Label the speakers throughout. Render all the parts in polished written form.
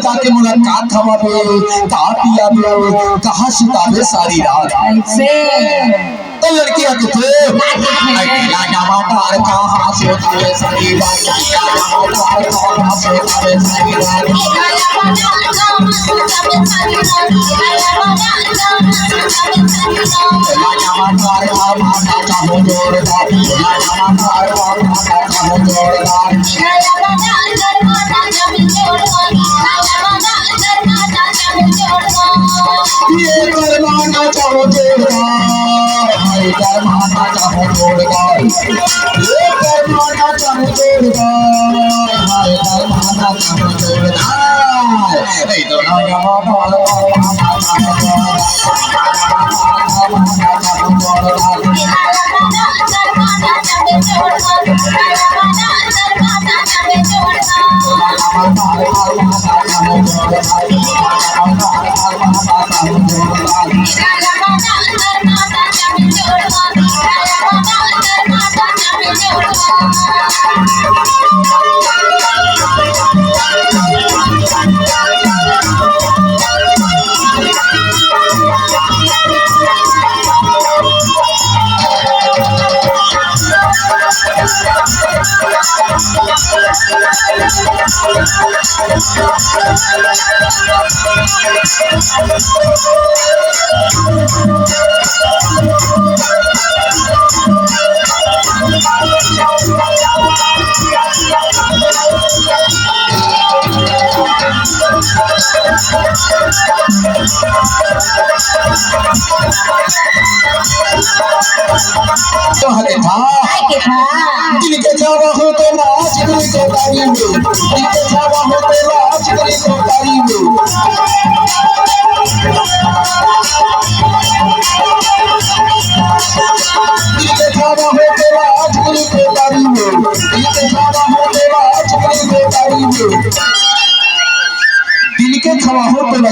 Speaker 1: जाके मुलाकात हमारे कहा पिया कहा सितारे सारी रात तो लड़की आते थे कहाँ सोते सारी रात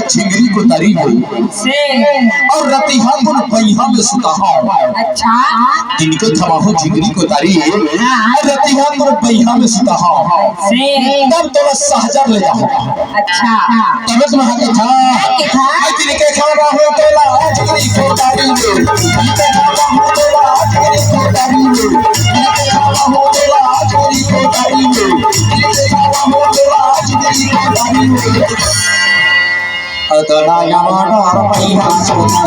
Speaker 1: झिंगरी को तरी और रतिहा को पहिया में सुता
Speaker 2: अच्छा
Speaker 1: इनके थवा हो झिंगरी को तरी और रतिहा को पहिया में सुता तब तो सहजर ले जाओ
Speaker 2: अच्छा
Speaker 1: तब तुम हाके था इनके थवा हो तोला झिंगरी को तरी इनके थवा हो तोला झिंगरी को तरी इनके थवा हो तोला झिंगरी को तरी इनके थवा हो तोला झिंगरी को तरी अतरा यमाना रमैया सोना